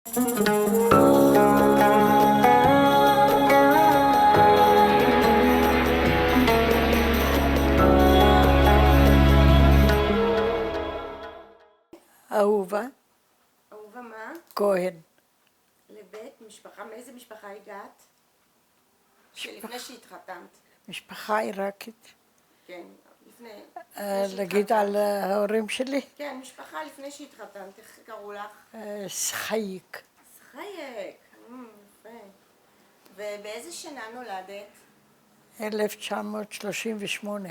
אהובה אהובה מה? כהן. לבית משפחה, מאיזה משפחה הגעת? שלפני שהתחתנת. משפחה עיראקית. כן, לפני להגיד על ההורים שלי? כן, משפחה לפני שהתחתנת, איך קראו לך? שחייק. שחייק, יפה. ובאיזה שנה נולדת? 1938.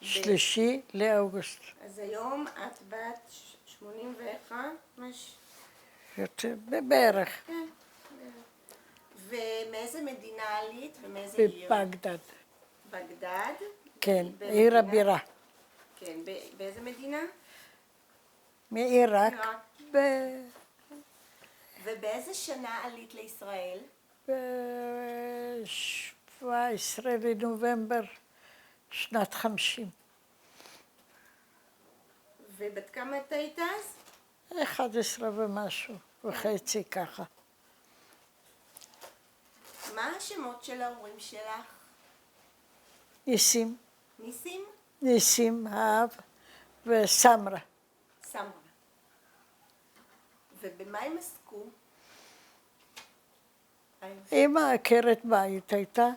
3 לאוגוסט. אז היום את בת 81? בערך. כן. ומאיזה מדינה עלית ומאיזה עיר? בבגדד. בגדד? כן, עיר הבירה. כן, באיזה מדינה? מעיראק. ובאיזה שנה עלית לישראל? ב-17 לנובמבר שנת 50. ובת כמה את היית אז? 11 ומשהו, וחצי ככה. מה השמות של ההורים שלך? ניסים. ניסים? ניסים, האב, וסמרה. סמרה. ובמה הם עסקו? אמא עקרת בית הייתה,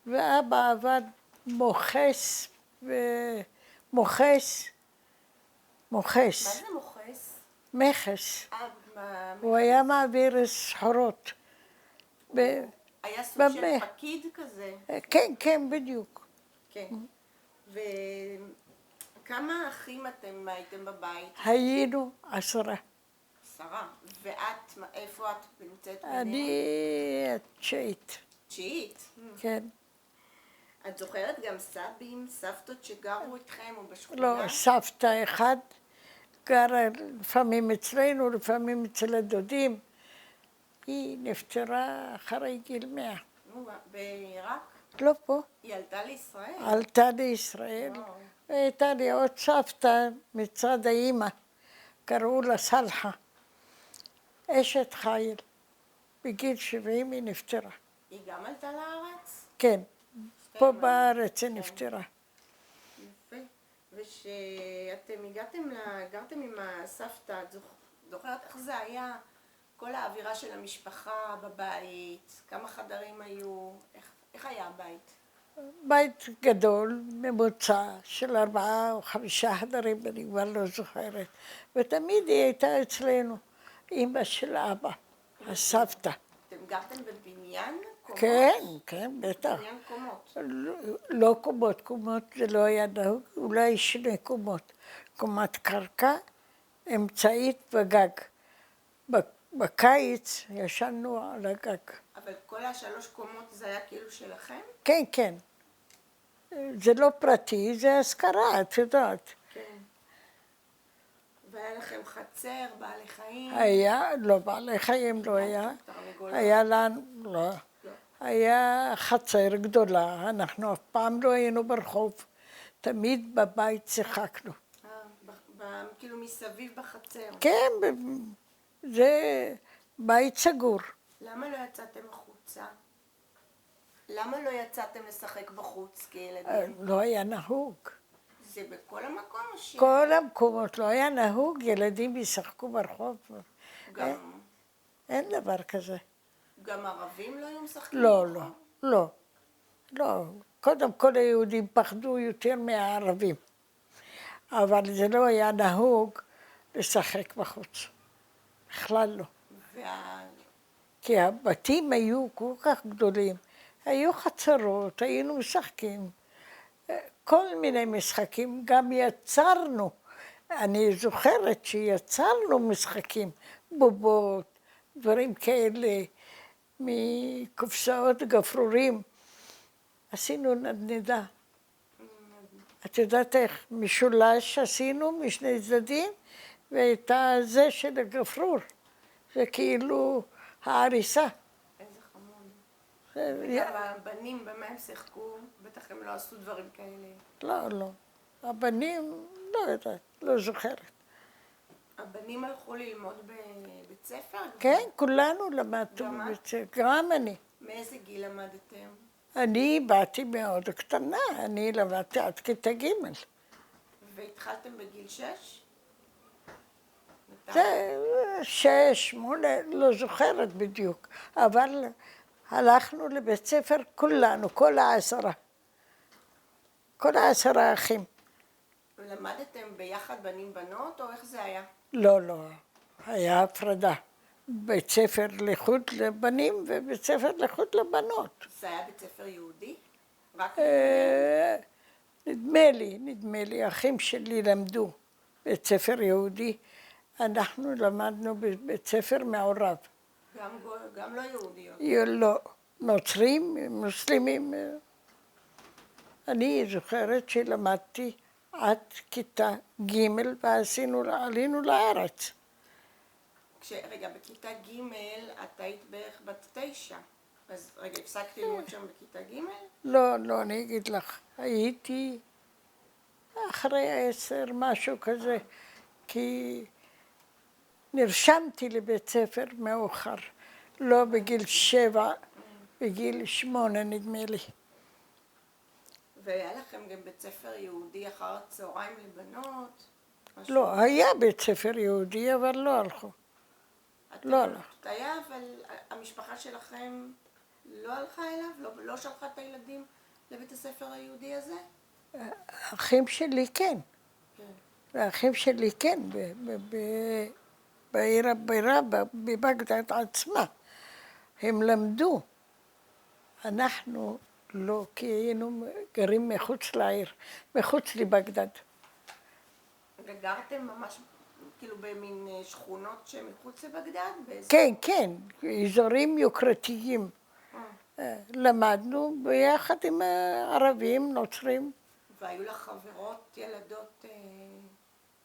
ואבא עבד מוכס מוכס. מה זה מוכס? מכס. מה? הוא היה מעביר סחורות. היה סוג של פקיד כזה? כן, כן, בדיוק. כן. וכמה אחים אתם הייתם בבית? היינו 10. 10. ואת, איפה את נמצאת ביניהם? אני התשיעית. תשיעית? כן. את זוכרת גם סבים, סבתות שגרו איתכם או בשכונה? לא, סבתא אחד גרה לפעמים אצלנו, לפעמים אצל הדודים. היא נפטרה אחרי גיל 100. בעיראק? לא פה. היא עלתה לישראל? עלתה לישראל. והייתה לי עוד סבתא מצד האימא, קראו לה סלחה. אשת חיל. בגיל 70 היא נפטרה. היא גם עלתה לארץ? כן. פה בארץ היא נפטרה. יפה. ושאתם גרתם עם הסבתא, את זוכרת איך זה היה? כל האווירה של המשפחה בבית, כמה חדרים היו, איך היה הבית? בית גדול, ממוצע של 4 או 5 חדרים, אני כבר לא זוכרת. ותמיד היא הייתה אצלנו, אמא של אבא, הסבתא. אתם גרתם בבניין קומות? כן, כן, בטח. בניין קומות? לא קומות, קומות זה לא היה נהוג, אולי 2 קומות. קומת קרקע, אמצעית וגג. בקיץ ישנו על הגג. אבל כל 3 קומות זה היה כאילו שלכם? כן, כן. זה לא פרטי, זה השכרה, את יודעת. כן. והיה לכם חצר, בעלי חיים? היה, לא, בעלי חיים לא היה. היה לנו, לא. היה חצר גדולה, אנחנו אף פעם לא היינו ברחוב. תמיד בבית שיחקנו. כאילו מסביב בחצר? כן, זה בית סגור. למה לא יצאתם החוצה? למה לא יצאתם לשחק בחוץ כילדים? לא היה נהוג. זה בכל המקום או ש... כל המקומות לא היה נהוג, ילדים ישחקו ברחוב. גם... אין דבר כזה. גם ערבים לא היו משחקים לא, ברחוב? לא, לא. לא. קודם כל היהודים פחדו יותר מהערבים. אבל זה לא היה נהוג לשחק בחוץ. בכלל לא. כי הבתים היו כל כך גדולים. היו חצרות, היינו משחקים. כל מיני משחקים, גם יצרנו. אני זוכרת שיצרנו משחקים, בובות, דברים כאלה, מקופסאות גפרורים. עשינו נדנדה. את יודעת איך? משולש עשינו משני צדדים, והייתה זה של הגפרור. זה כאילו העריסה. איזה חמוד. וגם הבנים, במה הם שיחקו? בטח הם לא עשו דברים כאלה. לא, לא. הבנים, לא יודעת, לא זוכרת. הבנים הלכו ללמוד בבית ספר? כן, כולנו למדנו גם את? בבית ספר, גם אני. מאיזה גיל למדתם? אני באתי מאוד קטנה, אני למדתי עד כיתה ג'. והתחלתם בגיל 6? זה 6, 8, לא זוכרת בדיוק, אבל הלכנו לבית ספר כולנו, כל 10 אחים. למדתם ביחד בנים בנות, או איך זה היה? לא, לא, היה הפרדה. בית ספר לחוד לבנים ובית ספר לחוד לבנות. זה היה בית ספר יהודי? רק נדמה לי, האחים שלי למדו בית ספר יהודי, אנחנו למדנו בבית ספר מעורב. גם לא יהודיות? לא, נוצרים, מוסלמים. אני זוכרת שלמדתי עד כיתה ג' ועלינו לארץ. רגע, בכיתה ג' את היית בערך בת 9. אז רגע, הפסקתי ללמוד שם בכיתה ג'? לא, אני אגיד לך, הייתי אחרי 10, משהו כזה, כי נרשמתי לבית ספר מאוחר, לא בגיל 7, בגיל 8 נדמה לי. והיה לכם גם בית ספר יהודי אחר הצהריים לבנות? לא, היה בית ספר יהודי, אבל לא הלכו. לא הלך. היה, אבל המשפחה שלכם לא הלכה אליו? לא שלחה את הילדים לבית הספר היהודי הזה? האחים שלי כן. כן. האחים שלי כן, בעיר הבירה, בבגדד עצמה. הם למדו. אנחנו לא, כי היינו גרים מחוץ לעיר, מחוץ לבגדד. וגרתם ממש כאילו במין שכונות שמחוץ לבגדד? כן, אזורים יוקרתיים. למדנו ביחד עם ערבים, נוצרים. והיו לך חברות, ילדות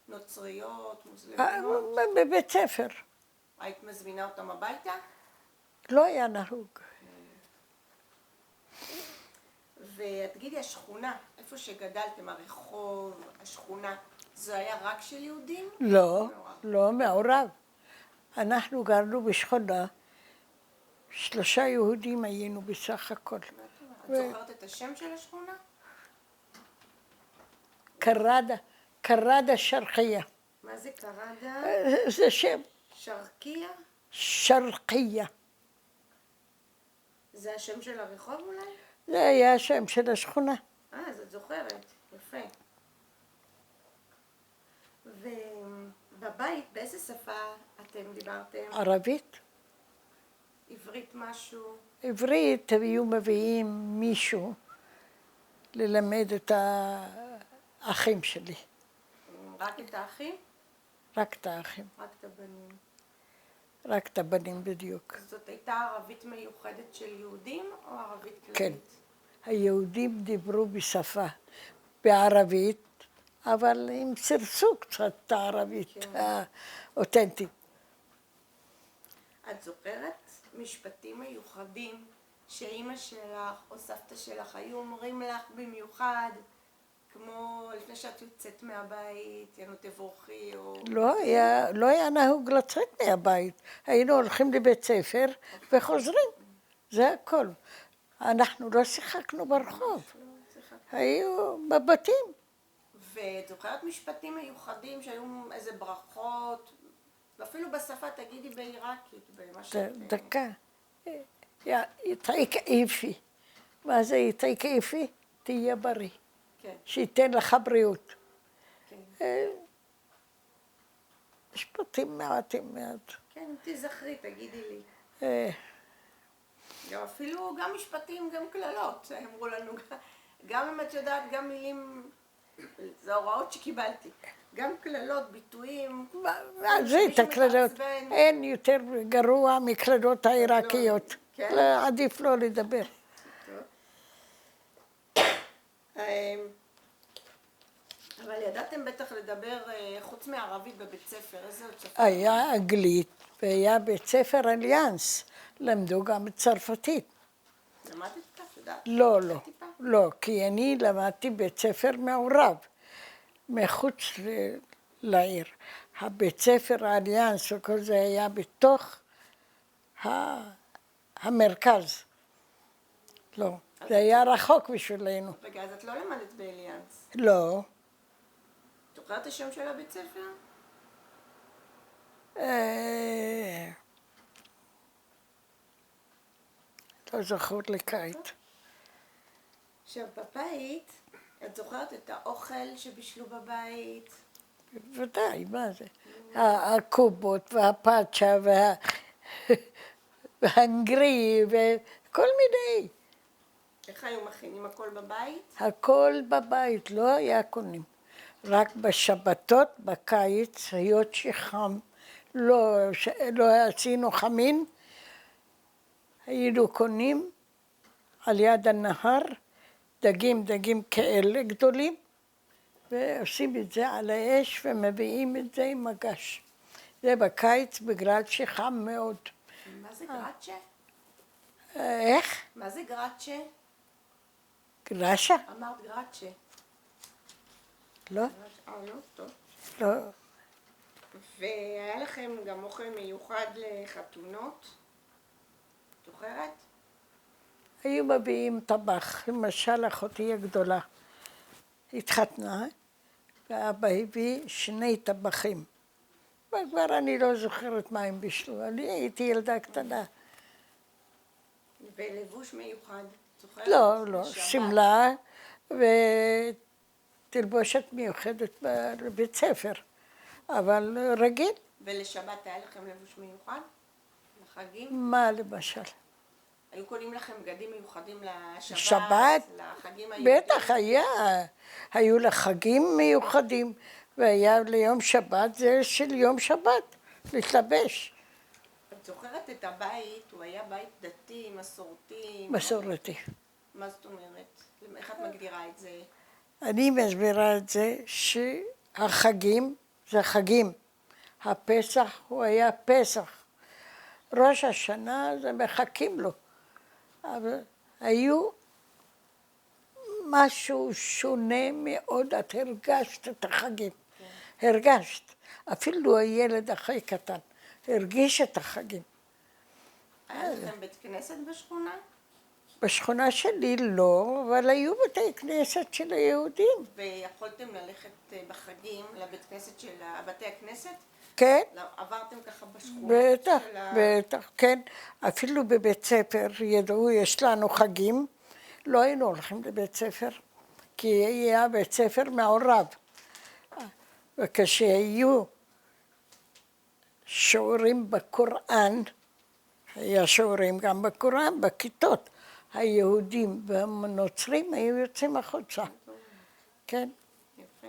נוצריות, מוסלמיות? בבית ספר. היית מזמינה אותם הביתה? לא היה נהוג. ותגידי, השכונה, איפה שגדלתם, הרחוב, השכונה, זה היה רק של יהודים? לא, מעורב. אנחנו גרנו בשכונה, 3 יהודים היינו בסך הכל. את זוכרת את השם של השכונה? קרדה שרקיה. מה זה קרדה? זה שם. שרקיה? שרקיה. זה השם של הרחוב אולי? זה היה השם של השכונה. אז את זוכרת, יפה. ובבית, באיזה שפה אתם דיברתם? ערבית. עברית משהו? עברית, היו מביאים מישהו ללמד את האחים שלי. רק את האחים? רק את האחים. רק את הבנים. רק את הבנים בדיוק. זאת הייתה ערבית מיוחדת של יהודים או ערבית כללית? כן. היהודים דיברו בשפה, בערבית, אבל הם סירסו קצת את הערבית האותנטית. את זוכרת משפטים מיוחדים שאימא שלך או סבתא שלך היו אומרים לך במיוחד, כמו לפני שאת יוצאת מהבית, יאנו תבורכי או... לא היה נהוג לצאת מהבית. היינו הולכים לבית ספר וחוזרים. זה הכל. אנחנו לא שיחקנו ברחוב. היו בבתים. ואת זוכרת משפטים מיוחדים שהיו איזה ברכות, ואפילו בשפה תגידי בעיראקית, במה ש... דקה. יתעיק איפי. מה זה יתעיק איפי? תהיה בריא. כן. שייתן לך בריאות. כן. משפטים מעטים מעט. כן, תזכרי, תגידי לי. אפילו גם משפטים, גם קללות, אמרו לנו, גם אם את יודעת, גם מילים, זה הוראות שקיבלתי, גם קללות, ביטויים. זה את הקללות, אין יותר גרוע מקללות העיראקיות. עדיף לא לדבר. אבל ידעתם בטח לדבר חוץ מערבית בבית ספר, איזה עוד שפה? היה אנגלית והיה בית ספר אליאנס, למדו גם צרפתית. למדת כך, יודעת? לא, כי אני למדתי בית ספר מעורב, מחוץ לעיר. הבית ספר האליאנס וכל זה היה בתוך המרכז. לא, זה היה רחוק בשבילנו. רגע, אז את לא למדת באליאנס. לא. זוכרת את השם של הבית ספר? לא זכור לי כעת. עכשיו, בבית, את זוכרת את האוכל שבישלו בבית? בוודאי, מה זה? הקובות והפאצ'ה והאנגרי וכל מיני. איך היו מכינים הכל בבית? הכל בבית, לא היה קונים. רק בשבתות, בקיץ, היות שחם, לא עשינו חמין, היינו קונים על יד הנהר דגים כאלה גדולים, ועושים את זה על האש ומביאים את זה עם מגש. זה בקיץ בגלל שחם מאוד. מה זה גרצ'ה? איך? מה זה גרצ'ה? גרשה? אמרת גרצ'ה. לא, לא, טוב. לא. והיה לכם גם אוכל מיוחד לחתונות? זוכרת? היו מביאים טבח, למשל אחותי הגדולה התחתנה, ואבא הביא 2 טבחים. וכבר אני לא זוכרת מה הם בישלו, אני הייתי ילדה קטנה. ולבוש מיוחד, זוכרת? לא, לא, לשבת. שמלה ותלבושת מיוחדת בבית ספר, אבל רגיל. ולשבת היה לכם לבוש מיוחד? לחגים? מה למשל? היו קונים לכם בגדים מיוחדים לשבת? שבת? לחגים היהודיים? בטח היה, היו לחגים מיוחדים, והיה ליום שבת, זה של יום שבת, להתלבש. את זוכרת את הבית, הוא היה בית דתי, מסורתי? מסורתי. מה זאת אומרת? איך את מגדירה את זה? אני מסבירה את זה שהחגים זה חגים. הפסח הוא היה פסח. ראש השנה זה מחכים לו. אבל היו משהו שונה מאוד, את הרגשת את החגים. כן. הרגשת. אפילו הילד הכי קטן הרגיש את החגים. היה לכם בית כנסת בשכונה? בשכונה שלי לא, אבל היו בתי כנסת של היהודים. ויכולתם ללכת בחגים לבית כנסת של בתי הכנסת? כן. עברתם ככה בשכונה? בטח, בטח, כן. אפילו בבית ספר ידעו, יש לנו חגים, לא היינו הולכים לבית ספר, כי היה בית ספר מעורב. וכשהיו שיעורים בקוראן, היה שיעורים גם בקוראן, בכיתות, היהודים והנוצרים היו יוצאים החוצה. כן. יפה.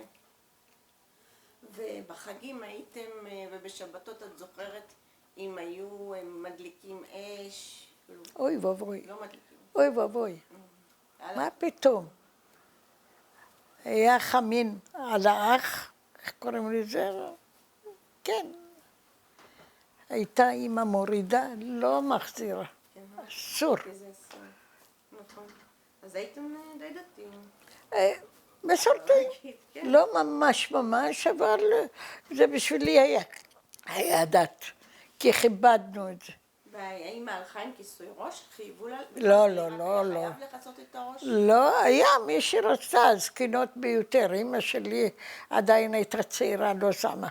ובחגים הייתם, ובשבתות את זוכרת אם היו מדליקים אש? אוי ואבוי. לא מדליקים. אוי ואבוי. מה פתאום? היה חמין על האח, איך קוראים לזה? כן. הייתה אמא מורידה, לא מחזירה. אסור. נכון. אז הייתם די דתיים. מסורתי. לא ממש ממש, אבל זה בשבילי היה דת, כי כיבדנו את זה. והאמא הלכה עם כיסוי ראש? חייבו לה? לא, לא, לא, לא. חייב לכסות את הראש? לא, היה מי שרצה, זקנות ביותר. אמא שלי עדיין הייתה צעירה, לא שמה.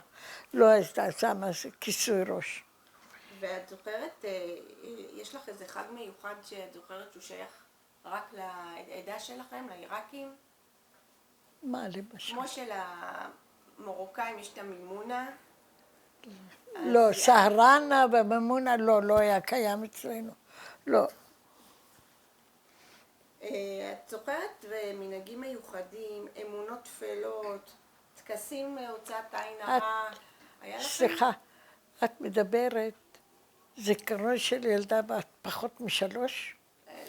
לא הייתה שמה כיסוי ראש. ואת זוכרת, יש לך איזה חג מיוחד שאת זוכרת שהוא שייך רק לעדה שלכם, לעיראקים? מה למשל? כמו שלמרוקאים יש את המימונה? לא, סהרנה ומימונה לא היה קיים אצלנו. לא. את זוכרת מנהגים מיוחדים, אמונות תפלות, טקסים הוצאת עין הרע? סליחה, את מדברת זיכרון של ילדה בת פחות מ3?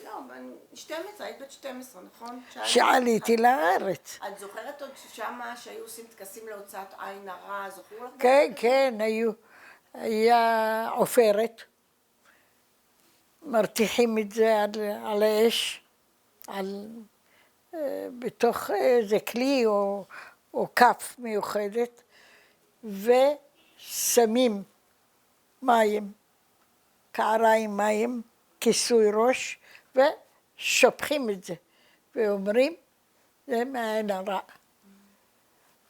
לא, 12, היית בת 12, נכון? שעליתי לארץ. את זוכרת עוד שמה שהיו עושים טקסים להוצאת עין הרע, זוכרו לך? כן, כן, היו. היה עופרת, מרתיחים את זה על האש, בתוך איזה כלי או כף מיוחדת, שמים מים, קערה עם מים, כיסוי ראש, ושופכים את זה, ואומרים, זה מעין הרע.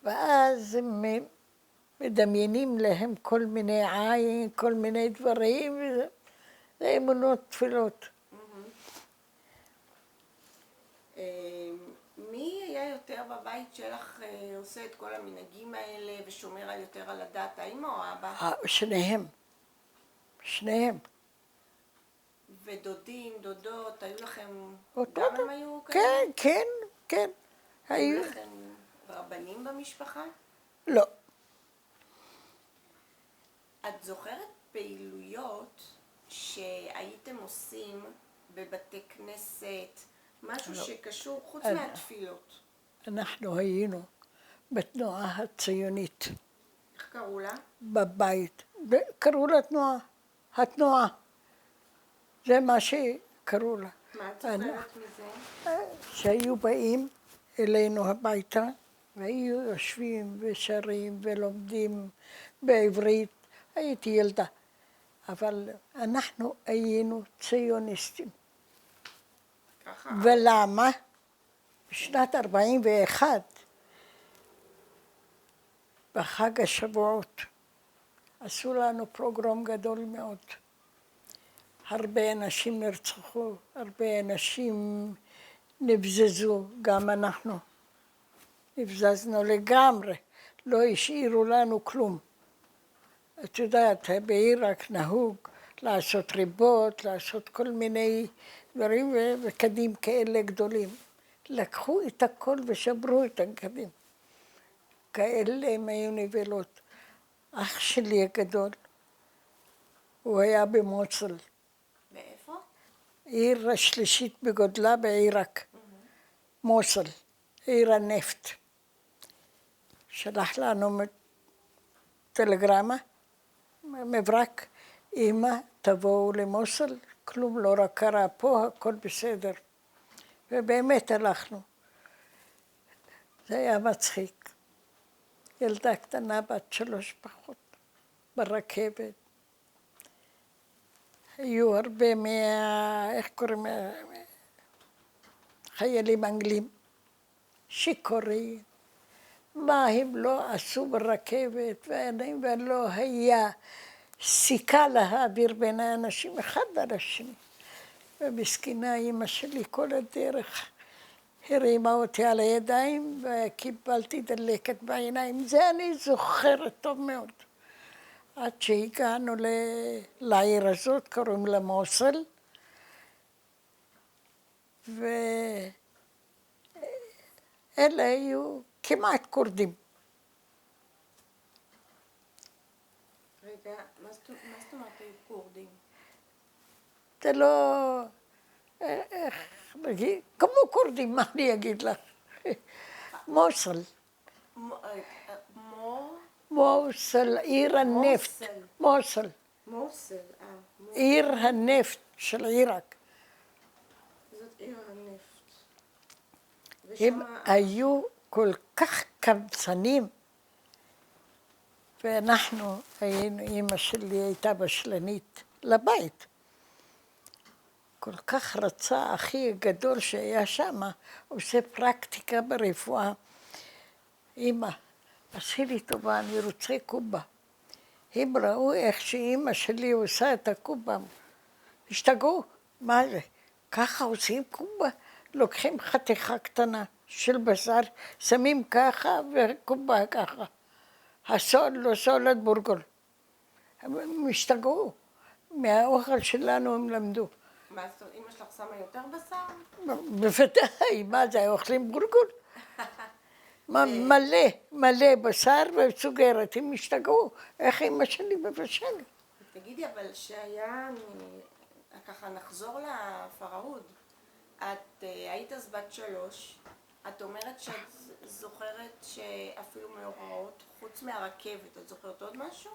ואז הם מדמיינים להם כל מיני עין, כל מיני דברים, זה אמונות תפילות. מי היה יותר בבית שלך עושה את כל המנהגים האלה ושומר יותר על הדת, האמא או האבא? שניהם. ודודים, דודות, היו לכם, אותו גם דבר. הם היו כאלה? כן. היו לכם רבנים במשפחה? לא. את זוכרת פעילויות שהייתם עושים בבתי כנסת, משהו שקשור חוץ מהתפילות? אנחנו היינו בתנועה הציונית. איך קראו לה? בבית. קראו לה התנועה. זה מה שקראו לה. מה את זוכרת מזה? שהיו באים אלינו הביתה, והיו יושבים ושרים ולומדים בעברית. הייתי ילדה. אבל אנחנו היינו ציוניסטים. ככה. ולמה? בשנת 41, בחג השבועות, עשו לנו פרוגרום גדול מאוד. הרבה אנשים נרצחו, הרבה אנשים נבזזו, גם אנחנו. נבזזנו לגמרי, לא השאירו לנו כלום. את יודעת, בעיראק נהוג לעשות ריבות, לעשות כל מיני דברים וקדים כאלה גדולים. לקחו את הכל ושברו את הקדים. כאלה הם היו נבלות. אח שלי הגדול, הוא היה במוצל. מאיפה? עיר השלישית בגודלה בעיראק. מוסל, עיר הנפט. שלח לנו טלגרמה, מברק, אמא, תבואו למוסל, כלום לא רק קרה פה, הכל בסדר. ובאמת הלכנו. זה היה מצחיק. ילדה קטנה בת 3 פחות, ברכבת. היו הרבה איך קוראים? חיילים אנגלים, שיכורים. מה הם לא עשו ברכבת, ולא היה סיכה להעביר בין האנשים אחד על השני. ומסכנה אמא שלי כל הדרך הרימה אותי על הידיים וקיבלתי דלקת בעיניים. זה אני זוכרת טוב מאוד. עד שהגענו לעיר הזאת, קוראים לה מוסל, ואלה היו כמעט כורדים. רגע, מה זאת אומרת היו כורדים? זה לא, איך נגיד, כמו כורדים, מה אני אגיד לך? מוסל. מוסל, עיר הנפט. מוסל. מוסל, עיר הנפט של עיראק. זאת עיר הנפט. הם היו כל כך קמצנים, ואנחנו היינו, אמא שלי הייתה בשלנית לבית. כל כך רצה, אחי הגדול שהיה שם, עושה פרקטיקה ברפואה. אמא, עשי לי טובה, אני רוצה קובה. הם ראו איך שאמא שלי עושה את הקובה. השתגעו, מה זה? ככה עושים קובה? לוקחים חתיכה קטנה של בשר, שמים ככה וקובה ככה. הסול, לא סולת בורגול. הם השתגעו. מהאוכל שלנו הם למדו. מה זאת אומרת, אמא שלך שמה יותר בשר? בוודאי, מה זה, אוכלים בורגול? מלא בשר וסוגרת, הם השתגעו. איך אמא שלי מבשלת? תגידי, אבל שהיה, ככה נחזור לפרהוד. את היית אז בת 3, את אומרת שאת זוכרת שאפילו מאורעות, חוץ מהרכבת, את זוכרת עוד משהו?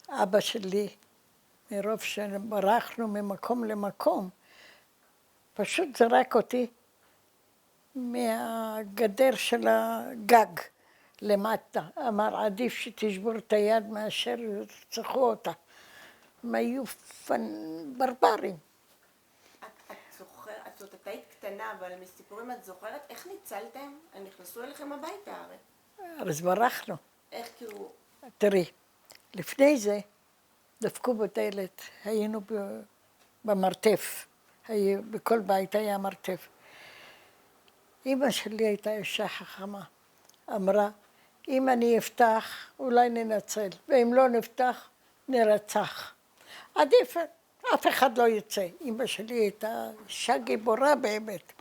אבא שלי, מרוב שברחנו ממקום למקום, פשוט זרק אותי מהגדר של הגג למטה. אמר, עדיף שתשבור את היד מאשר ירצחו אותה. הם היו ברברים. את זאת היית קטנה, אבל מסיפורים את זוכרת איך ניצלתם? הם נכנסו אליכם הביתה הרי. אז ברחנו. איך כאילו... תראי, לפני זה דפקו בדלת, היינו במרתף. בכל בית היה מרתף. אמא שלי הייתה אישה חכמה. אמרה, אם אני אפתח, אולי ננצל, ואם לא נפתח, נרצח. עדיף, אף אחד לא יצא. אמא שלי הייתה אישה גיבורה באמת.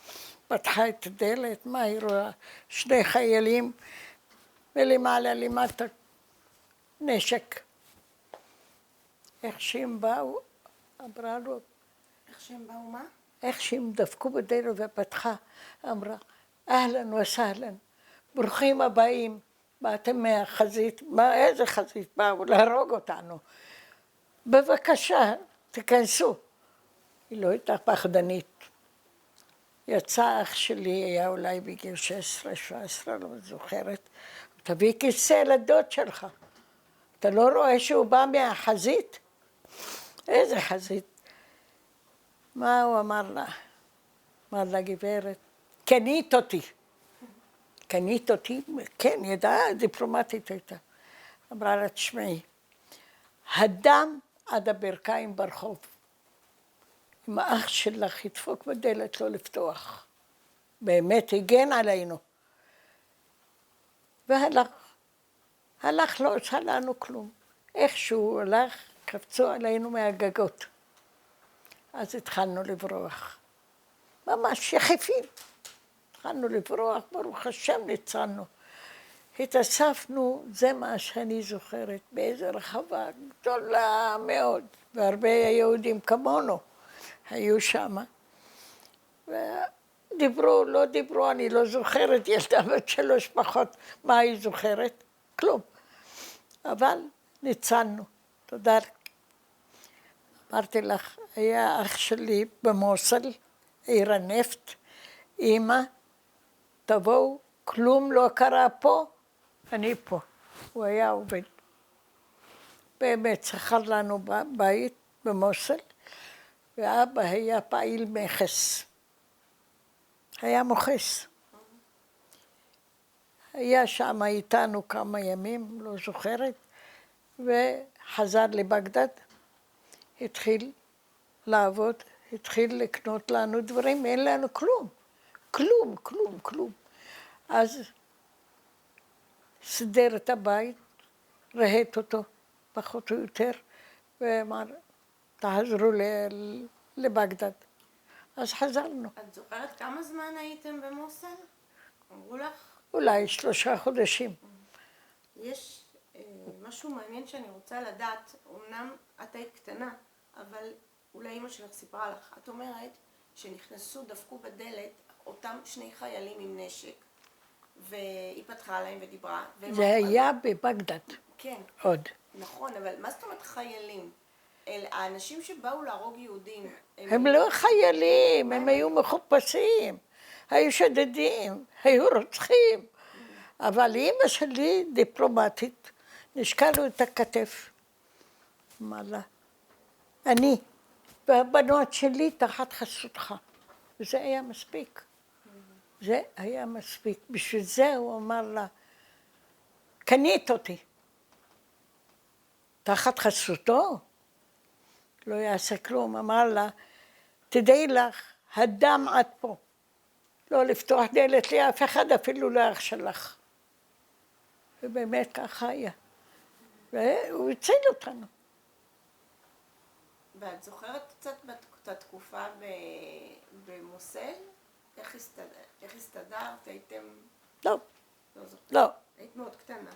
פתחה את הדלת, מה היא רואה? שני חיילים, ולמעלה למטה נשק. איך שהם באו, אמרה לו, איך שהם באו מה? איך שהם דפקו בדלת ופתחה, אמרה, אהלן וסהלן, ברוכים הבאים, באתם מהחזית, איזה חזית? באו להרוג אותנו. בבקשה, תיכנסו. היא לא הייתה פחדנית. יצא אח שלי, היה אולי בגיל 16-17, לא זוכרת, תביא כיסא לדוד שלך. אתה לא רואה שהוא בא מהחזית? איזה חזית? מה הוא אמר לה? אמר לה, גברת, קנית אותי. קנית אותי? כן, ידעה, דיפלומטית הייתה. אמרה לה, תשמעי, הדם עד הברכיים ברחוב. אם האח שלך ידפוק בדלת לא לפתוח. באמת הגן עלינו. והלך. הלך לא עשה לנו כלום. איכשהו הלך, קפצו עלינו מהגגות. אז התחלנו לברוח. ממש יחפים. התחלנו לברוח, ברוך השם ניצלנו. התאספנו, זה מה שאני זוכרת, באיזו רחבה גדולה מאוד, והרבה יהודים כמונו היו שם. ודיברו, לא דיברו, אני לא זוכרת, ילדה בת 3 פחות, מה היא זוכרת? כלום. אבל ניצלנו, תודה. אמרתי לך, היה אח שלי במוסל, עיר הנפט, אמא, תבואו, כלום לא קרה פה, אני פה. הוא היה עובד. באמת, שכר לנו בית במוסל, ואבא היה פעיל מכס. היה מוכס. היה שם איתנו כמה ימים, לא זוכרת, וחזר לבגדד, התחיל לעבוד, התחיל לקנות לנו דברים, אין לנו כלום. כלום, כלום, כלום. אז סידר את הבית, רהט אותו, פחות או יותר, ואמר, תחזרו לבגדד. אז חזרנו. את זוכרת כמה זמן הייתם במוסל? אמרו לך? אולי 3 חודשים. יש משהו מעניין שאני רוצה לדעת, אמנם את היית קטנה, אבל אולי אמא שלך סיפרה לך. את אומרת שנכנסו, דפקו בדלת אותם 2 חיילים עם נשק, והיא פתחה להם ודיברה. זה היה בבגדד. כן. עוד. נכון, אבל מה זאת אומרת חיילים? האנשים שבאו להרוג יהודים. הם לא חיילים, הם היו מחופשים, היו שדדים, היו רוצחים. אבל אמא שלי דיפלומטית, נשקלנו את הכתף. אמר לה, אני והבנות שלי תחת חסותך. וזה היה מספיק. זה היה מספיק. בשביל זה הוא אמר לה, קנית אותי. תחת חסותו? לא יעשה כלום. אמר לה, תדעי לך, הדם עד פה. לא לפתוח דלת לאף אחד, אפילו לאח שלך. ובאמת ככה היה. והוא הציל אותנו. ואת זוכרת קצת את התקופה במוסל? איך הסתדרת? הייתם... לא. לא זוכרת. לא. היית מאוד קטנה.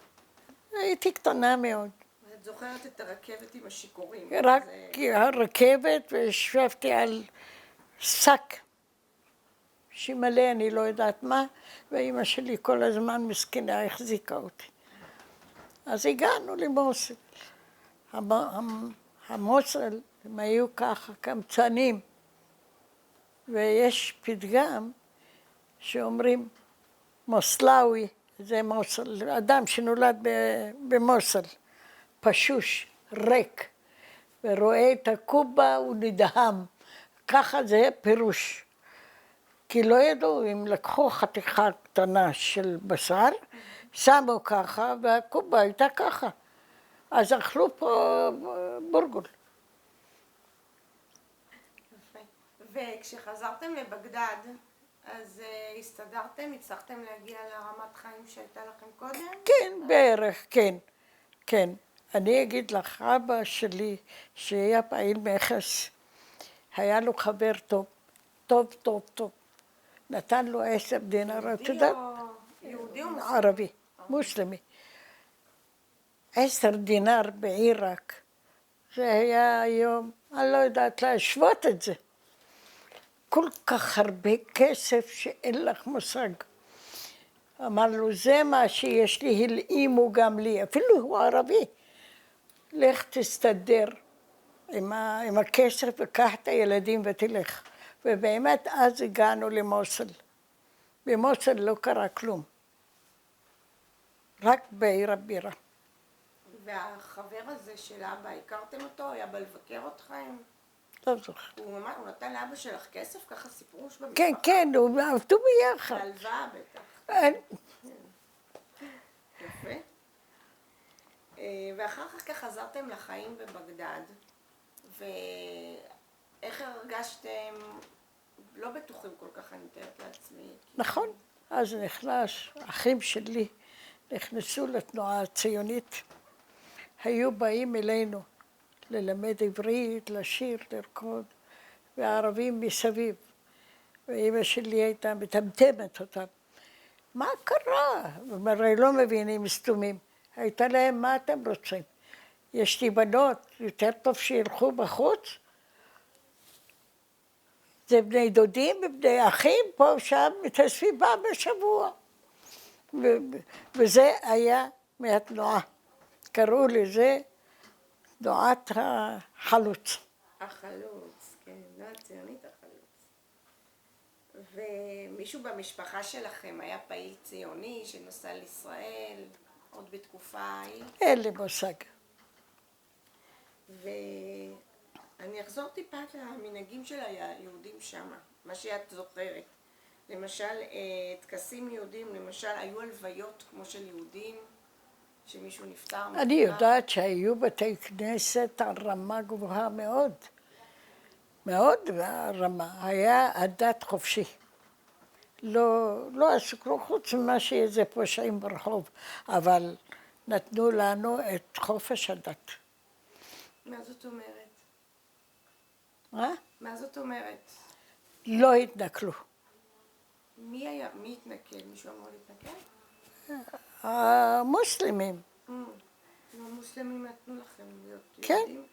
הייתי קטנה מאוד. את זוכרת את הרכבת עם השיכורים? רק הרכבת, וישבתי על שק שמלא, אני לא יודעת מה, ואמא שלי כל הזמן מסכנה החזיקה אותי. אז הגענו למוסל. המוסל, הם היו ככה קמצנים, ויש פתגם שאומרים, מוסלאוי זה מוסל, אדם שנולד במוסל, פשוש, ריק, ורואה את הקובה, הוא נדהם. ככה זה פירוש. כי לא ידעו אם לקחו חתיכה קטנה של בשר, שמו ככה, והקובה הייתה ככה. אז אכלו פה בורגול. יפה. וכשחזרתם לבגדד, אז הסתדרתם? הצלחתם להגיע לרמת חיים שהייתה לכם קודם? כן, בערך, כן, כן. אני אגיד לך, אבא שלי, שהיה פעיל מכס, היה לו חבר טוב, טוב, טוב, טוב. נתן לו 10 דינר, את יודעת? יהודי או מוסלמי? ערבי, מוסלמי. 10 דינר בעיראק. זה היה היום, אני לא יודעת להשוות את זה. כל כך הרבה כסף שאין לך מושג. אמר לו, זה מה שיש לי, הלאימו גם לי, אפילו הוא ערבי. לך תסתדר עם הכסף וקח את הילדים ותלך. ובאמת אז הגענו למוסל. במוסל לא קרה כלום. רק בעיר הבירה. והחבר הזה של אבא, הכרתם אותו? היה בא לבקר אתכם? לא זוכר. הוא נתן לאבא שלך כסף? ככה סיפרו שבמשפחה? כן, כן, הוא עבדו ביחד. בהלוואה בטח. יפה. ואחר כך חזרתם לחיים בבגדד, ואיך הרגשתם? לא בטוחים כל כך, אני מתארת לעצמי. נכון. אז אחים שלי נכנסו לתנועה הציונית. היו באים אלינו ללמד עברית, לשיר, לרקוד, והערבים מסביב. ואמא שלי הייתה מטמטמת אותם. מה קרה? הם הרי לא מבינים סתומים. הייתה להם, מה אתם רוצים? יש לי בנות, יותר טוב שילכו בחוץ? זה בני דודים ובני אחים, פה ושם, מתאספים פעם בשבוע. וזה היה מהתנועה. קראו לזה תנועת החלוץ. החלוץ, כן, לא הציונית החלוץ. ומישהו במשפחה שלכם היה פעיל ציוני שנסע לישראל עוד בתקופה ההיא? אין לי מושג. ואני אחזור טיפה למנהגים של היהודים שם, מה שאת זוכרת. למשל, טקסים יהודים, למשל, היו הלוויות כמו של יהודים, שמישהו נפטר. אני יודעת שהיו בתי כנסת על רמה גבוהה מאוד. מאוד רמה. היה הדת חופשי. לא עשו כלום חוץ ממה שאיזה פושעים ברחוב, אבל נתנו לנו את חופש הדת. מה זאת אומרת? מה? מה זאת אומרת? לא התנכלו. מי התנכל? מישהו אמור להתנכל? המוסלמים. המוסלמים נתנו לכם להיות כן. יהודים?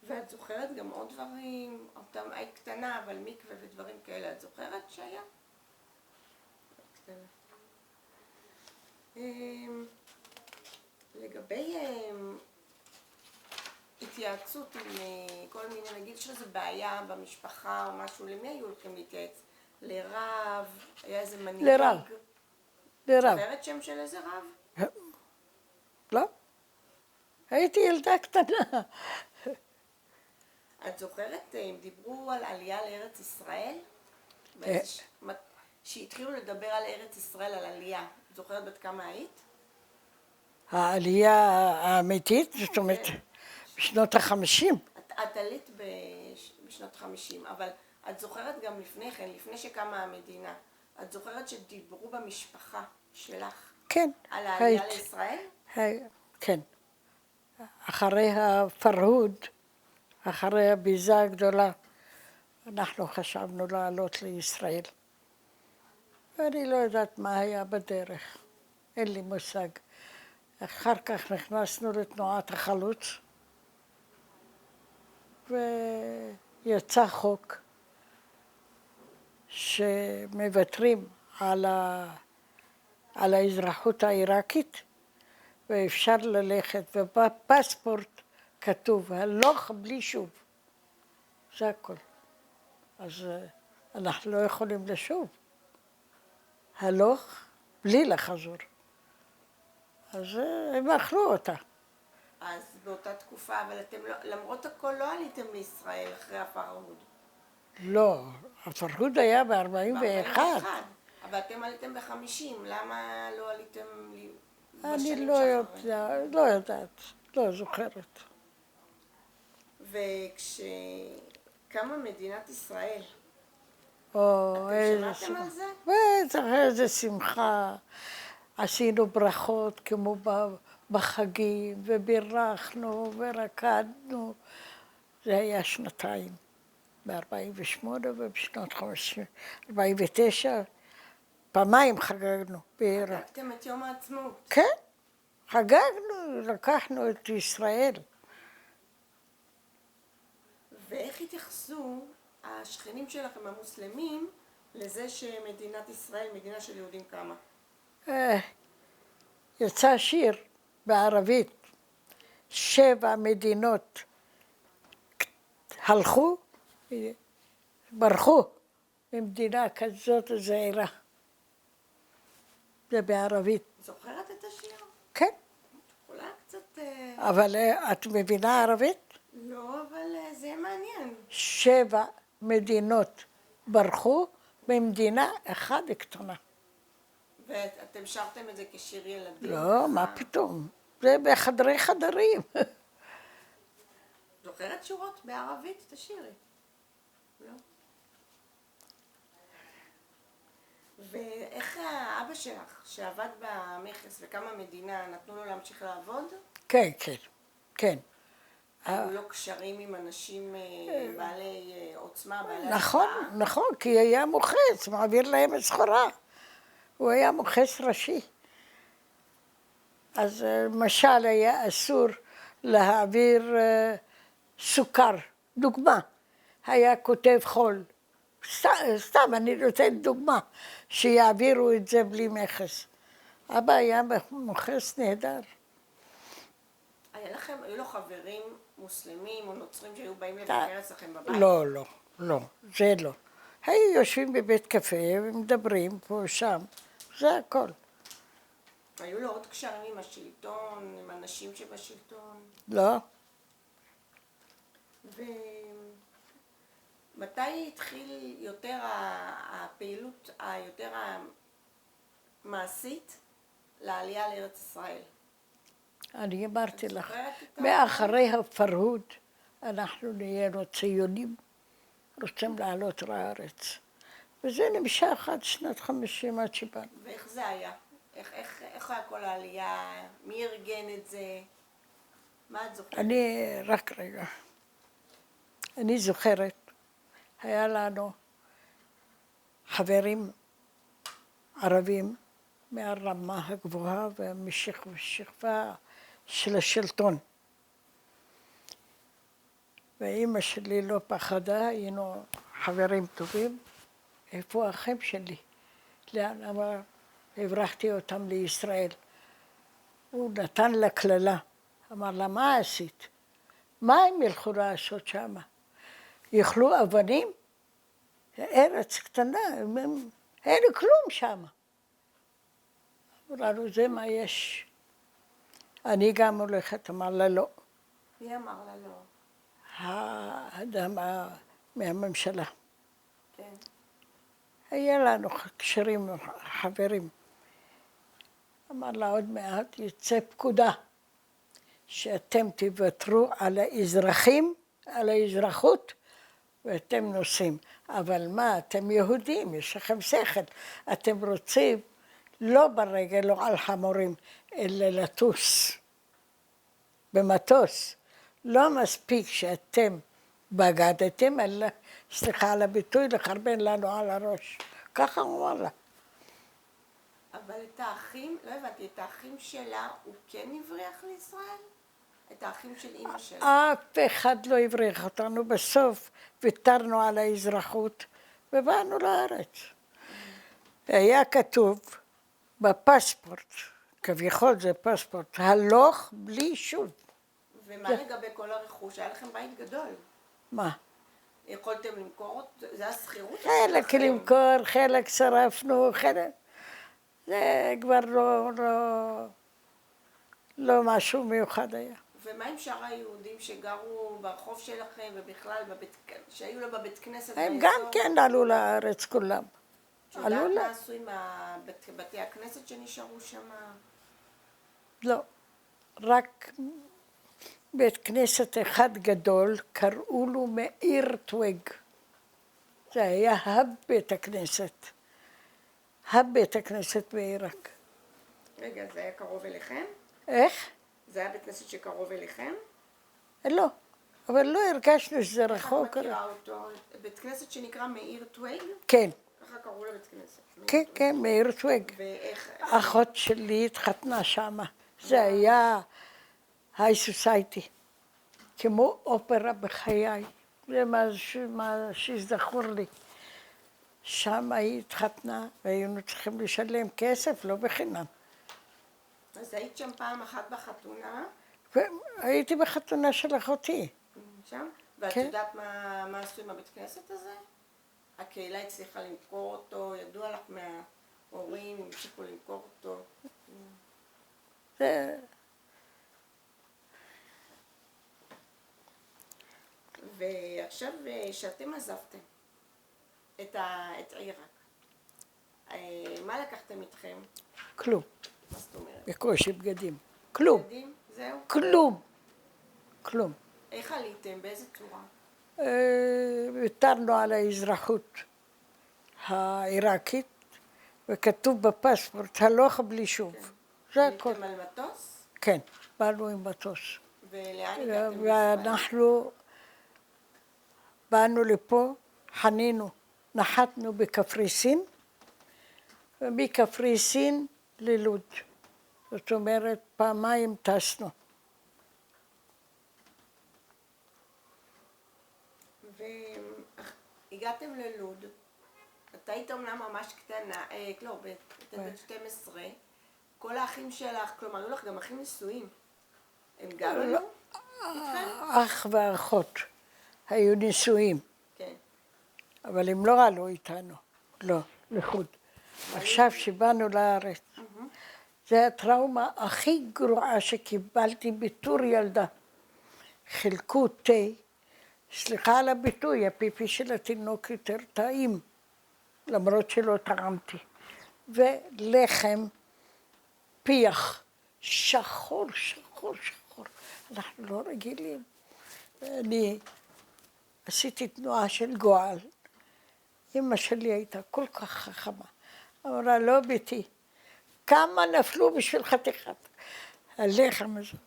ואת זוכרת גם עוד דברים? אותם היית קטנה, אבל מקווה ודברים כאלה, את זוכרת שהיה? קטנה. לגבי התייעצות עם כל מיני, נגיד שזה בעיה במשפחה או משהו, למי היו הולכים להתייעץ? לרב? היה איזה מנהיג? לרב. לרב. זוכרת שם של איזה רב? לא. הייתי ילדה קטנה. את זוכרת, הם דיברו על עלייה לארץ ישראל? שהתחילו לדבר על ארץ ישראל, על עלייה. את זוכרת בת כמה היית? העלייה האמיתית, זאת אומרת, בשנות ה-50. את עלית בשנות ה-50, אבל את זוכרת גם לפני כן, לפני שקמה המדינה, את זוכרת שדיברו במשפחה שלך? כן. על העלייה לישראל? כן. אחרי הפרהוד, אחרי הביזה הגדולה, אנחנו חשבנו לעלות לישראל. ואני לא יודעת מה היה בדרך, אין לי מושג. אחר כך נכנסנו לתנועת החלוץ, ויצא חוק שמוותרים על האזרחות העיראקית, ואפשר ללכת, ובפספורט כתוב, הלוך בלי שוב. זה הכל. אז אנחנו לא יכולים לשוב. הלוך בלי לחזור. אז הם אכלו אותה. אז באותה תקופה, אבל אתם לא, למרות הכל לא עליתם לישראל אחרי הפרהוד. לא, הפרהוד היה ב-41. אבל אתם עליתם ב-50, למה לא עליתם אני בשנים לא שאחרי? יודעת, לא זוכרת. וכשקמה מדינת ישראל, או, אתם איזה שמעתם על זה? בטח, איזה שמחה. עשינו ברכות כמו בחגים, ובירכנו ורקדנו. זה היה שנתיים, ב-48 ובשנות 50, 49, פעמיים חגגנו בעירה. חגגתם את יום העצמאות. כן, חגגנו, לקחנו את ישראל. ואיך התייחסו השכנים שלכם המוסלמים לזה שמדינת ישראל, מדינה של יהודים קמה? יצא שיר בערבית, 7 מדינות הלכו, ברחו ממדינה כזאת זעירה. זה בערבית. זוכרת את השיר? כן. אולי קצת... אבל את מבינה ערבית? לא, אבל זה מעניין. 7 מדינות ברחו ממדינה אחת קטנה. ואתם שרתם את זה כשיר ילדים? לא, מה פתאום? זה בחדרי חדרים. זוכרת שורות בערבית? תשירי. לא. ואיך האבא שלך, שעבד במכס וכמה מדינה, נתנו לו להמשיך לעבוד? כן, כן, כן. היו לו קשרים עם אנשים בעלי עוצמה, בעלי השפעה? נכון, נכון, כי היה מוכס, מעביר להם סחורה. הוא היה מוכס ראשי. אז למשל היה אסור להעביר סוכר, דוגמה. היה כותב חול. סתם, אני נותנת דוגמה, שיעבירו את זה בלי מכס. אבא היה מוכס נהדר. היו לו חברים מוסלמים או נוצרים שהיו באים לבקר אצלכם בבית? לא, לא, לא, זה לא. היו יושבים בבית קפה ומדברים פה ושם, זה הכל. היו לו עוד קשרים עם השלטון, עם אנשים שבשלטון? לא. ומתי התחיל יותר הפעילות היותר המעשית לעלייה לארץ ישראל? אני אמרתי לך, מאחרי הפרהוד אנחנו נהיינו ציונים, רוצים לעלות לארץ. וזה נמשך עד שנת 50 עד שבאנו. ואיך זה היה? איך היה כל העלייה? מי ארגן את זה? מה את זוכרת? רק רגע. אני זוכרת, היה לנו חברים ערבים מהרמה הגבוהה ומשכבה של השלטון. ואימא שלי לא פחדה, היינו חברים טובים. איפה האחים שלי? לאן אמר? הברחתי אותם לישראל. הוא נתן לה קללה. אמר לה, מה עשית? מה הם ילכו לעשות שם? יאכלו אבנים? ארץ קטנה, אין כלום שם. אמרו לנו, זה מה יש. אני גם הולכת, אמר לה לא. מי אמר לה לא? האדם מהממשלה. כן. היה לנו קשרים, חברים. אמר לה, עוד מעט יצא פקודה, שאתם תוותרו על האזרחים, על האזרחות, ואתם נוסעים. אבל מה, אתם יהודים, יש לכם שכל. אתם רוצים לא ברגל, לא על חמורים, אלא לטוס במטוס. לא מספיק שאתם בגדתם, אלא, סליחה על הביטוי, לחרבן לנו על הראש. ככה הוא אמר לה. אבל את האחים, לא הבנתי, את האחים שלה הוא כן הבריח לישראל? את האחים של אמא שלה? אף אחד לא הבריח אותנו. בסוף ויתרנו על האזרחות ובאנו לארץ. היה כתוב בפספורט, כביכול זה פספורט, הלוך בלי שוב. ומה לגבי כל הרכוש? היה לכם בית גדול. מה? יכולתם למכור? זה השכירות? חלק למכור, חלק שרפנו, חלק... זה כבר לא... לא משהו מיוחד היה. ומה עם שאר היהודים שגרו ברחוב שלכם ובכלל שהיו לו בבית כנסת הם גם כן עלו לארץ כולם. את יודעת מה עשו עם בתי הכנסת שנשארו שם? לא, רק בית כנסת אחד גדול, קראו לו מאיר טוויג. זה היה הבית הכנסת. הבית הכנסת בעיראק. רגע, זה היה קרוב אליכם? איך? זה היה בית כנסת שקרוב אליכם? לא, אבל לא הרגשנו שזה רחוק. איך את מכירה אותו? בית כנסת שנקרא מאיר טוויג? כן. ככה קראו לבית כנסת. כן, כן, מאיר טוויג. ואיך? אחות שלי התחתנה שמה. זה היה היי סוסייטי. כמו אופרה בחיי. זה מה שזכור לי. שם היא התחתנה, והיינו צריכים לשלם כסף, לא בחינם. אז היית שם פעם אחת בחתונה? הייתי בחתונה של אחותי. שם? ואת כן. יודעת מה עשו עם הבית כנסת הזה? הקהילה הצליחה למכור אותו, ידוע לך מההורים, הם הצליחו למכור אותו. ועכשיו שאתם עזבתם את עיראק, מה לקחתם איתכם? כלום. מה זאת אומרת? בקושי בגדים. כלום. ילדים? זהו? כלום. כלום. איך עליתם? באיזה צורה? ויתרנו על האזרחות העיראקית, וכתוב בפספורט, הלוך בלי שוב. זה הכל. עליתם על מטוס? כן, באנו עם מטוס. ולאן הגעתם בישראל? ואנחנו באנו לפה, חנינו, נחתנו בקפריסין, ומקפריסין ללוד. זאת אומרת, פעמיים טסנו. והגעתם ללוד, את היית אומנם ממש קטנה, לא, את בת 12, כל האחים שלך, כלומר, היו לך גם אחים נשואים. הם גם עלו? איתכם? אח ואחות היו נישואים, כן. אבל הם לא עלו איתנו, לא, לחוד. עכשיו שבאנו לארץ, זו הטראומה הכי גרועה שקיבלתי בתור ילדה. חילקו תה, סליחה על הביטוי, הפיפי של התינוק יותר טעים, למרות שלא טעמתי. ולחם, פיח, שחור, שחור, שחור. אנחנו לא רגילים. ואני עשיתי תנועה של גועל. אמא שלי הייתה כל כך חכמה. אמרה, לא ביתי, כמה נפלו בשביל חתיכת הלחם הזאת.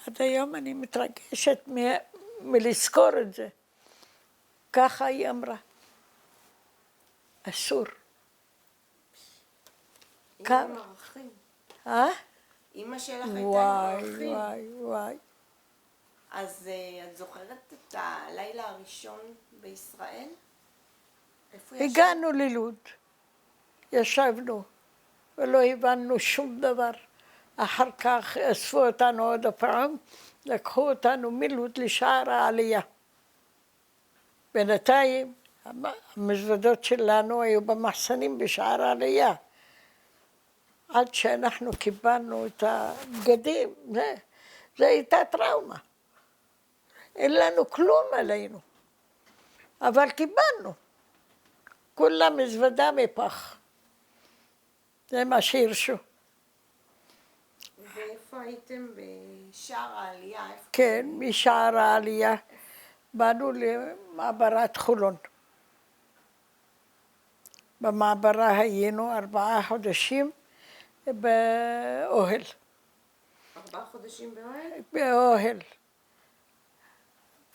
עד היום אני מתרגשת מלזכור את זה. ככה היא אמרה. אסור. עם ערכים. אמא שלך הייתה עם ערכים. וואי, וואי. אז את זוכרת את הלילה הראשון בישראל? איפה ישבת? הגענו ללוד, ישבנו, ולא הבנו שום דבר. אחר כך אספו אותנו עוד הפעם, לקחו אותנו מלוד לשער העלייה. בינתיים, המזוודות שלנו היו במחסנים בשער העלייה. עד שאנחנו קיבלנו את הבגדים, זה הייתה טראומה. אין לנו כלום עלינו. אבל קיבלנו. כולה מזוודה מפח. זה מה שהרשו. ואיפה הייתם? בשער העלייה? כן, משער העלייה. באנו למעברת חולון. במעברה היינו 4 חודשים באוהל. 4 חודשים באוהל? באוהל.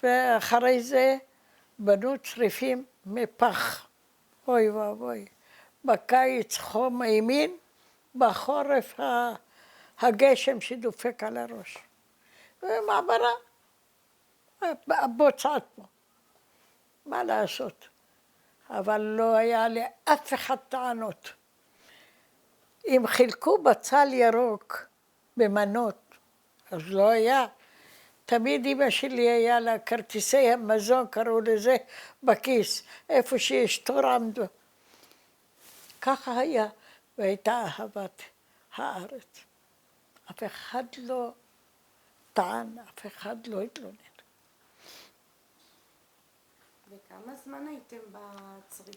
ואחרי זה בנו צריפים מפח. אוי ואבוי. בקיץ חום אימין, בחורף הגשם שדופק על הראש. ומעברה, בוצעת פה. מה לעשות? אבל לא היה לאף אחד טענות. אם חילקו בצל ירוק במנות, אז לא היה. תמיד אמא שלי היה לה כרטיסי המזון, קראו לזה, בכיס, איפה שיש תור עמדו. ככה היה, והייתה אהבת הארץ. אף אחד לא טען, אף אחד לא התלונן. וכמה זמן הייתם בצריף?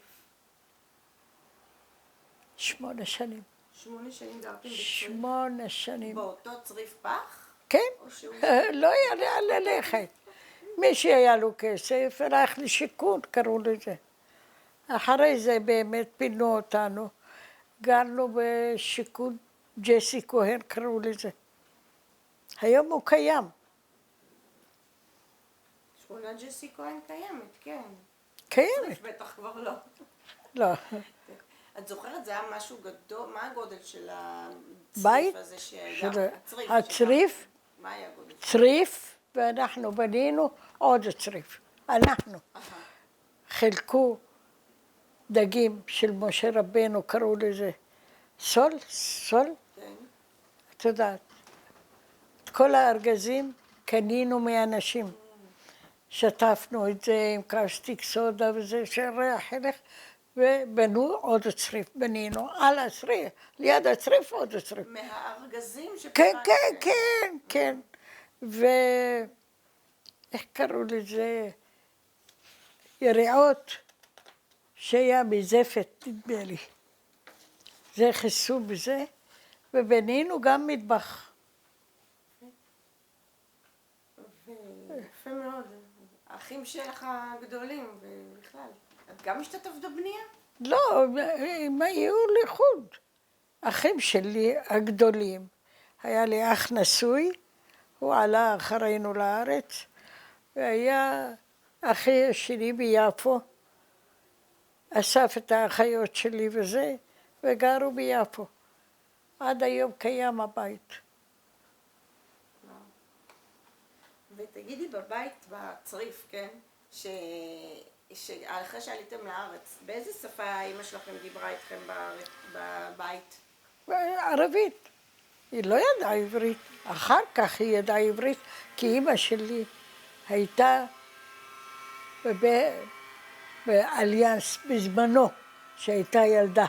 8 שנים. 8 שנים גרתם בצריף? 8 שנים. באותו צריף פח? כן, או שהוא... לא היה לאן ללכת. מי שהיה לו כסף הלך לשיכון, קראו לזה. אחרי זה באמת פינו אותנו. גרנו בשיכון ג'סי כהן, קראו לזה. היום הוא קיים. שכונת ג'סי כהן קיימת, כן. קיימת. צריף בטח כבר לא. לא. את זוכרת, זה היה משהו גדול, מה הגודל של בית? הצריף הזה שהיה? של הצריף. הצריף, מה היה הגודל? צריף, ואנחנו בנינו עוד צריף. אנחנו. חילקו דגים של משה רבנו, קראו לזה סול, כן. את יודעת. את כל הארגזים קנינו מאנשים. שטפנו את זה עם קסטיק סודה וזה שריח חלך, ובנו עוד צריף, בנינו על הצריף, ליד הצריף עוד צריף. מהארגזים כן, שפרקתם. כן, כן, כן. איך קראו לזה? יריעות שהיה מזפת, נדמה לי. זה חיסו בזה, ובנינו גם מטבח. יפה מאוד. האחים שלך הגדולים, ובכלל. את גם השתתפת בבנייה? לא, הם היו לחוד. אחים שלי הגדולים. היה לי אח נשוי, הוא עלה אחרינו לארץ, והיה אחי השני ביפו, אסף את האחיות שלי וזה, וגרו ביפו. עד היום קיים הבית. ותגידי, בבית, בצריף, כן? אחרי שעליתם לארץ, באיזה שפה אמא שלכם דיברה איתכם בבית? ערבית. היא לא ידעה עברית. אחר כך היא ידעה עברית, כי אמא שלי הייתה באליאנס בזמנו, שהייתה ילדה.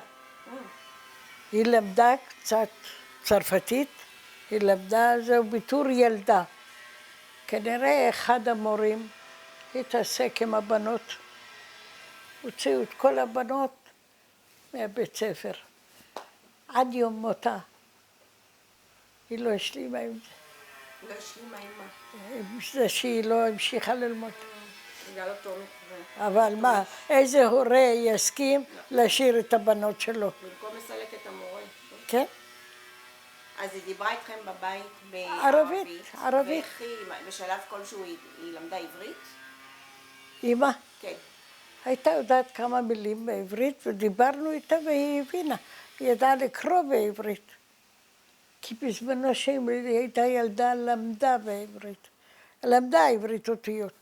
היא למדה קצת צרפתית, היא למדה, זהו בתור ילדה. כנראה אחד המורים התעסק עם הבנות, הוציאו את כל הבנות מהבית ספר. עד יום מותה. היא לא השלימה עם זה. לא השלימה עם מה? עם זה שהיא לא המשיכה ללמוד. בגלל אותו מקרה. אבל מה, איזה הורה יסכים להשאיר את הבנות שלו? במקום לסלק את המורה. כן? אז היא דיברה איתכם בבית ערבית, ערבית. ואיך היא, בשלב כלשהו היא למדה עברית? אמא כן. הייתה יודעת כמה מילים בעברית, ודיברנו איתה והיא הבינה. היא ידעה לקרוא בעברית. כי בזמנו שהיא הייתה ילדה, למדה בעברית. למדה עברית אותיות.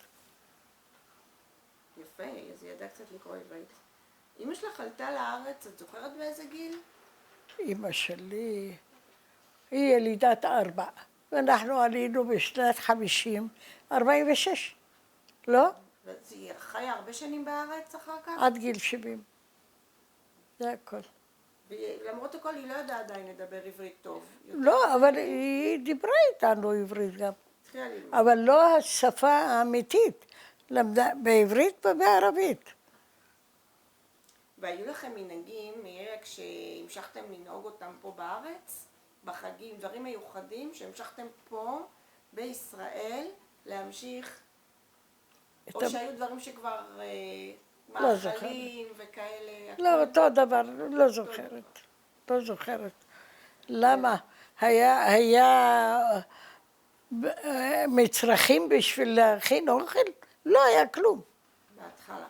יפה, אז היא ידעה קצת לקרוא עברית. אמא שלך עלתה לארץ, את זוכרת באיזה גיל? אמא שלי היא ילידת 4, ואנחנו עלינו בשנת 50, 46, לא? והיא חיה הרבה שנים בארץ אחר כך? עד גיל 70. זה הכל. ולמרות הכל היא לא ידעה עדיין לדבר עברית טוב. לא, אבל היא דיברה איתנו עברית גם. התחילה ללמוד. אבל לא השפה האמיתית, למדה בעברית ובערבית. והיו לכם מנהגים, כשהמשכתם לנהוג אותם פה בארץ, בחגים, דברים מיוחדים שהמשכתם פה בישראל להמשיך, או שהיו דברים שכבר מאכלים וכאלה? לא, אותו דבר, לא זוכרת. לא זוכרת. למה? היה מצרכים בשביל להכין אוכל? לא היה כלום. בהתחלה.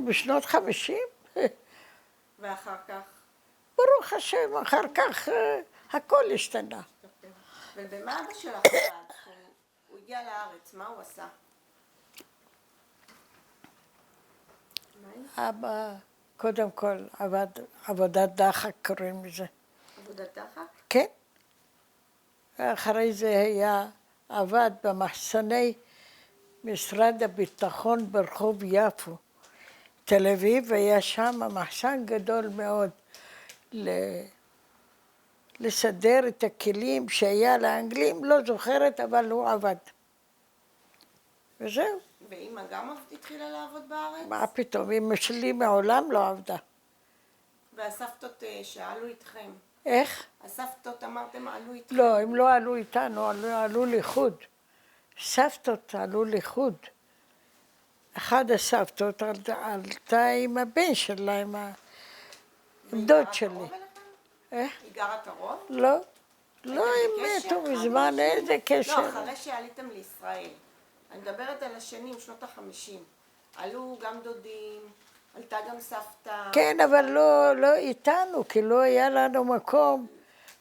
בשנות 50. ואחר כך? ברוך השם, אחר כך הכל השתנה. ובמה אבא שלך עבד? הוא הגיע לארץ, מה הוא עשה? אבא, קודם כל, עבד עבודת דחק, קוראים לזה. עבודת דחק? כן. ואחרי זה עבד במחסני משרד הביטחון ברחוב יפו, תל אביב, והיה שם מחסן גדול מאוד לסדר את הכלים שהיה לאנגלים, לא זוכרת, אבל הוא עבד. וזהו. ואמא גם התחילה לעבוד בארץ? מה פתאום, אמא שלי מעולם לא עבדה. והסבתות שעלו איתכם? איך? הסבתות אמרתם עלו איתכם? לא, הם לא עלו איתנו, עלו לחוד. סבתות עלו לחוד. אחד הסבתות עלתה עם הבן שלה, עם הדוד שלי. היא גרה קרוב? לא, לא, הם מתו מזמן, איזה קשר. לא, אחרי שעליתם לישראל. אני מדברת על השנים, שנות ה-50. עלו גם דודים, עלתה גם סבתא. כן, אבל לא איתנו, כי לא היה לנו מקום.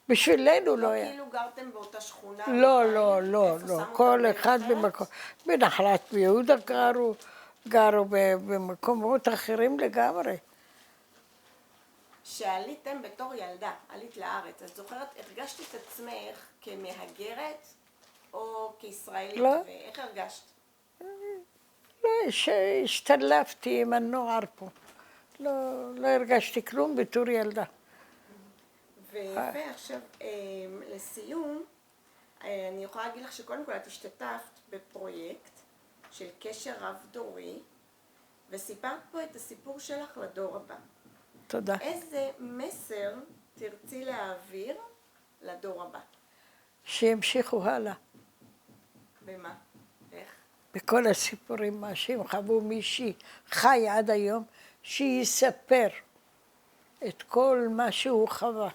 בשבילנו לא היה. כאילו גרתם באותה שכונה? לא, כל אחד במקום. בנחלת יהודה גרו במקומות אחרים לגמרי. שעליתם בתור ילדה, עלית לארץ, את זוכרת, הרגשת את עצמך כמהגרת או כישראלית? לא. ואיך הרגשת? לא, השתלבתי עם הנוער פה. לא הרגשתי כלום בתור ילדה. ויפה, עכשיו, לסיום, אני יכולה להגיד לך שקודם כל את השתתפת בפרויקט של קשר רב-דורי, וסיפרת פה את הסיפור שלך לדור הבא. תודה. איזה מסר תרצי להעביר לדור הבא? שימשיכו הלאה. במה? איך? בכל הסיפורים, מה שהם חוו, מי שחי עד היום, שיספר את כל מה שהוא חווה.